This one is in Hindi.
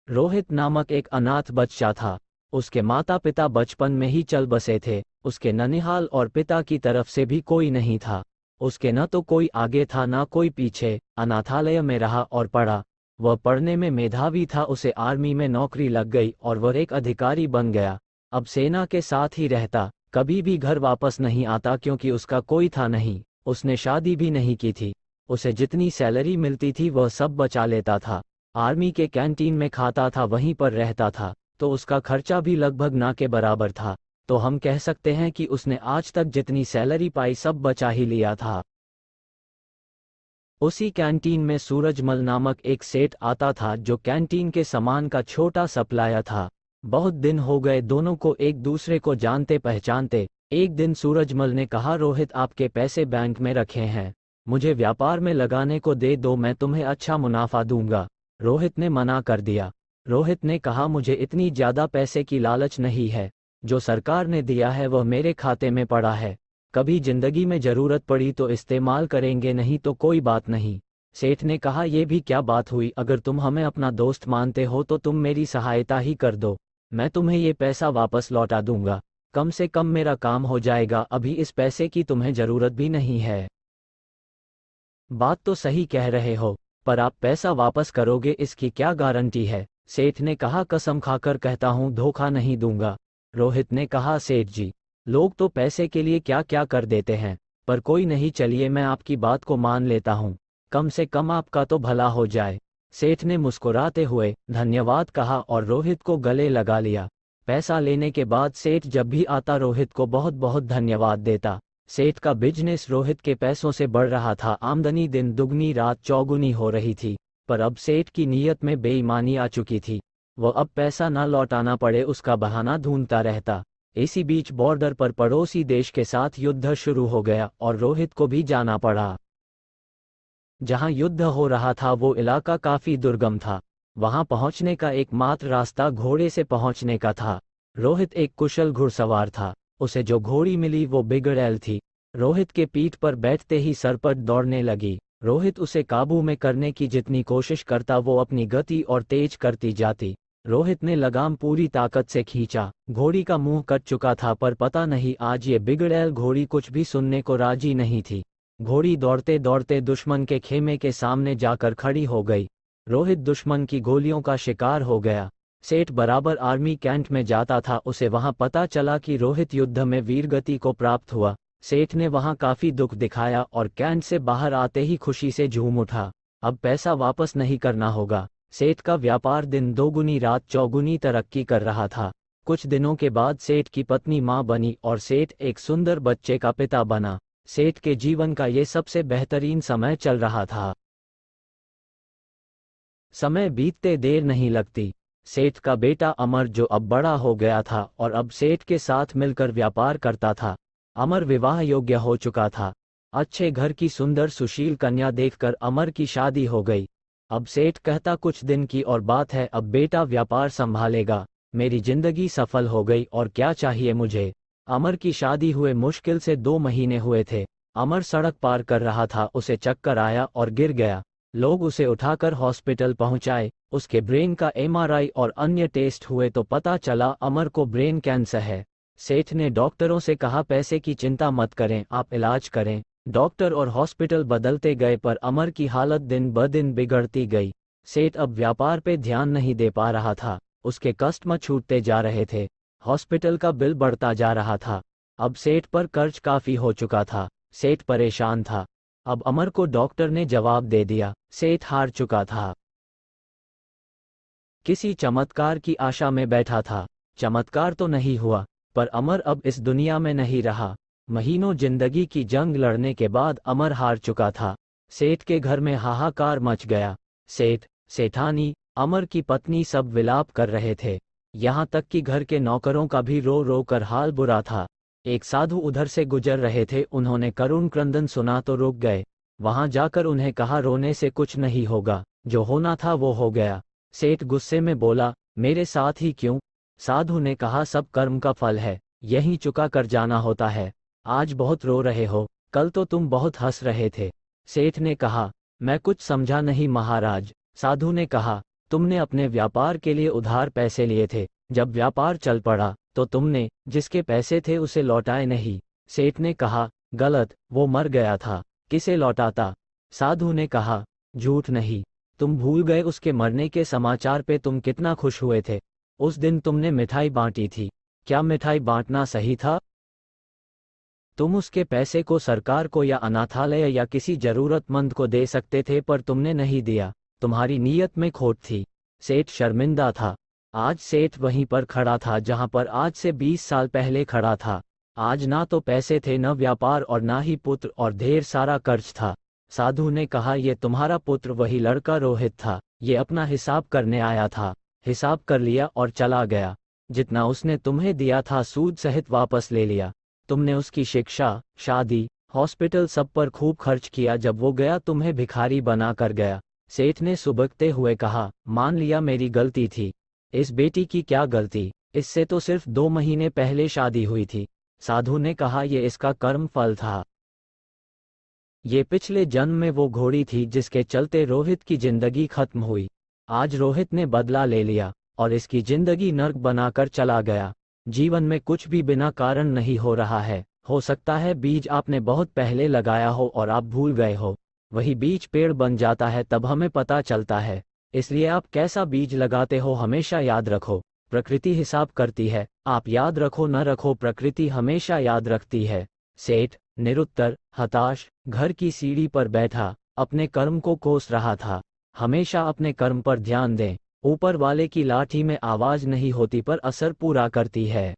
रोहित नामक एक अनाथ बच्चा था। उसके माता पिता बचपन में ही चल बसे थे। उसके ननिहाल और पिता की तरफ से भी कोई नहीं था। उसके न तो कोई आगे था न कोई पीछे। अनाथालय में रहा और पढ़ा। वह पढ़ने में मेधावी था। उसे आर्मी में नौकरी लग गई और वह एक अधिकारी बन गया। अब सेना के साथ ही रहता, कभी भी घर वापस नहीं आता क्योंकि उसका कोई था नहीं। उसने शादी भी नहीं की थी। उसे जितनी सैलरी मिलती थी वह सब बचा लेता था। आर्मी के कैंटीन में खाता था, वहीं पर रहता था, तो उसका खर्चा भी लगभग ना के बराबर था। तो हम कह सकते हैं कि उसने आज तक जितनी सैलरी पाई सब बचा ही लिया था। उसी कैंटीन में सूरजमल नामक एक सेठ आता था जो कैंटीन के सामान का छोटा सप्लायर था। बहुत दिन हो गए दोनों को एक दूसरे को जानते पहचानते। एक दिन सूरजमल ने कहा, रोहित आपके पैसे बैंक में रखे हैं, मुझे व्यापार में लगाने को दे दो, मैं तुम्हें अच्छा मुनाफा दूंगा। रोहित ने मना कर दिया। रोहित ने कहा, मुझे इतनी ज्यादा पैसे की लालच नहीं है, जो सरकार ने दिया है वह मेरे खाते में पड़ा है, कभी जिंदगी में जरूरत पड़ी तो इस्तेमाल करेंगे, नहीं तो कोई बात नहीं। सेठ ने कहा, यह भी क्या बात हुई, अगर तुम हमें अपना दोस्त मानते हो तो तुम मेरी सहायता ही कर दो, मैं तुम्हें ये पैसा वापस लौटा दूंगा, कम से कम मेरा काम हो जाएगा, अभी इस पैसे की तुम्हें जरूरत भी नहीं है। बात तो सही कह रहे हो, पर आप पैसा वापस करोगे इसकी क्या गारंटी है? सेठ ने कहा, कसम खाकर कहता हूं धोखा नहीं दूंगा। रोहित ने कहा, सेठ जी, लोग तो पैसे के लिए क्या क्या कर देते हैं, पर कोई नहीं, चलिए मैं आपकी बात को मान लेता हूं, कम से कम आपका तो भला हो जाए। सेठ ने मुस्कुराते हुए धन्यवाद कहा और रोहित को गले लगा लिया। पैसा लेने के बाद सेठ जब भी आता रोहित को बहुत बहुत धन्यवाद देता। सेठ का बिजनेस रोहित के पैसों से बढ़ रहा था, आमदनी दिन दुगनी रात चौगुनी हो रही थी। पर अब सेठ की नीयत में बेईमानी आ चुकी थी। वह अब पैसा न लौटाना पड़े उसका बहाना ढूंढता रहता। इसी बीच बॉर्डर पर पड़ोसी देश के साथ युद्ध शुरू हो गया और रोहित को भी जाना पड़ा। जहां युद्ध हो रहा था वो इलाका काफी दुर्गम था। वहां पहुंचने का एकमात्र रास्ता घोड़े से पहुंचने का था। रोहित एक कुशल घुड़सवार था। उसे जो घोड़ी मिली वो बिगड़ैल थी। रोहित के पीठ पर बैठते ही सरपट दौड़ने लगी। रोहित उसे काबू में करने की जितनी कोशिश करता वो अपनी गति और तेज करती जाती। रोहित ने लगाम पूरी ताकत से खींचा। घोड़ी का मुंह कट चुका था, पर पता नहीं आज ये बिगड़ैल घोड़ी कुछ भी सुनने को राजी नहीं थी। घोड़ी दौड़ते दौड़ते दुश्मन के खेमे के सामने जाकर खड़ी हो गई। रोहित दुश्मन की गोलियों का शिकार हो गया। सेठ बराबर आर्मी कैंट में जाता था, उसे वहां पता चला कि रोहित युद्ध में वीरगति को प्राप्त हुआ। सेठ ने वहां काफी दुख दिखाया और कैंट से बाहर आते ही खुशी से झूम उठा। अब पैसा वापस नहीं करना होगा। सेठ का व्यापार दिन दोगुनी रात चौगुनी तरक्की कर रहा था। कुछ दिनों के बाद सेठ की पत्नी मां बनी और सेठ एक सुंदर बच्चे का पिता बना। सेठ के जीवन का ये सबसे बेहतरीन समय चल रहा था। समय बीतते देर नहीं लगती। सेठ का बेटा अमर, जो अब बड़ा हो गया था और अब सेठ के साथ मिलकर व्यापार करता था। अमर विवाह योग्य हो चुका था। अच्छे घर की सुंदर सुशील कन्या देखकर अमर की शादी हो गई। अब सेठ कहता, कुछ दिन की और बात है, अब बेटा व्यापार संभालेगा, मेरी जिंदगी सफल हो गई और क्या चाहिए मुझे। अमर की शादी हुए मुश्किल से 2 महीने हुए थे। अमर सड़क पार कर रहा था, उसे चक्कर आया और गिर गया। लोग उसे उठाकर हॉस्पिटल पहुंचाए। उसके ब्रेन का एमआरआई और अन्य टेस्ट हुए तो पता चला अमर को ब्रेन कैंसर है। सेठ ने डॉक्टरों से कहा, पैसे की चिंता मत करें, आप इलाज करें। डॉक्टर और हॉस्पिटल बदलते गए पर अमर की हालत दिन ब दिन बिगड़ती गई। सेठ अब व्यापार पे ध्यान नहीं दे पा रहा था। उसके कस्टमर छूटते जा रहे थे। हॉस्पिटल का बिल बढ़ता जा रहा था। अब सेठ पर कर्ज काफी हो चुका था। सेठ परेशान था। अब अमर को डॉक्टर ने जवाब दे दिया। सेठ हार चुका था। किसी चमत्कार की आशा में बैठा था। चमत्कार तो नहीं हुआ, पर अमर अब इस दुनिया में नहीं रहा। महीनों जिंदगी की जंग लड़ने के बाद अमर हार चुका था। सेठ के घर में हाहाकार मच गया। सेठ, सेठानी, अमर की पत्नी सब विलाप कर रहे थे। यहाँ तक कि घर के नौकरों का भी रो रो कर हाल बुरा था। एक साधु उधर से गुजर रहे थे, उन्होंने करुण क्रंदन सुना तो रुक गए। वहां जाकर उन्हें कहा, रोने से कुछ नहीं होगा, जो होना था वो हो गया। सेठ गुस्से में बोला, मेरे साथ ही क्यों? साधु ने कहा, सब कर्म का फल है, यहीं चुका कर जाना होता है। आज बहुत रो रहे हो, कल तो तुम बहुत हंस रहे थे। सेठ ने कहा, मैं कुछ समझा नहीं महाराज। साधु ने कहा, तुमने अपने व्यापार के लिए उधार पैसे लिए थे, जब व्यापार चल पड़ा तो तुमने जिसके पैसे थे उसे लौटाए नहीं। सेठ ने कहा, गलत, वो मर गया था, किसे लौटाता? साधु ने कहा, झूठ नहीं, तुम भूल गए उसके मरने के समाचार पे तुम कितना खुश हुए थे। उस दिन तुमने मिठाई बांटी थी, क्या मिठाई बांटना सही था? तुम उसके पैसे को सरकार को या अनाथालय या किसी जरूरतमंद को दे सकते थे, पर तुमने नहीं दिया, तुम्हारी नीयत में खोट थी। सेठ शर्मिंदा था। आज सेठ वहीं पर खड़ा था जहां पर आज से 20 साल पहले खड़ा था। आज ना तो पैसे थे, न व्यापार और ना ही पुत्र, और ढेर सारा कर्ज था। साधु ने कहा, ये तुम्हारा पुत्र वही लड़का रोहित था, ये अपना हिसाब करने आया था, हिसाब कर लिया और चला गया। जितना उसने तुम्हें दिया था सूद सहित वापस ले लिया। तुमने उसकी शिक्षा, शादी, हॉस्पिटल सब पर खूब खर्च किया। जब वो गया तुम्हें भिखारी बना कर गया। सेठ ने सुबकते हुए कहा, मान लिया मेरी गलती थी। इस बेटी की क्या गलती, इससे तो सिर्फ 2 महीने पहले शादी हुई थी। साधु ने कहा, ये इसका कर्म फल था। ये पिछले जन्म में वो घोड़ी थी जिसके चलते रोहित की जिंदगी खत्म हुई। आज रोहित ने बदला ले लिया और इसकी जिंदगी नर्क बनाकर चला गया। जीवन में कुछ भी बिना कारण नहीं हो रहा है। हो सकता है बीज आपने बहुत पहले लगाया हो और आप भूल गए हो। वही बीज पेड़ बन जाता है, तब हमें पता चलता है। इसलिए आप कैसा बीज लगाते हो हमेशा याद रखो। प्रकृति हिसाब करती है, आप याद रखो न रखो, प्रकृति हमेशा याद रखती है। सेठ निरुत्तर, हताश, घर की सीढ़ी पर बैठा अपने कर्म को कोस रहा था। हमेशा अपने कर्म पर ध्यान दें। ऊपर वाले की लाठी में आवाज नहीं होती पर असर पूरा करती है।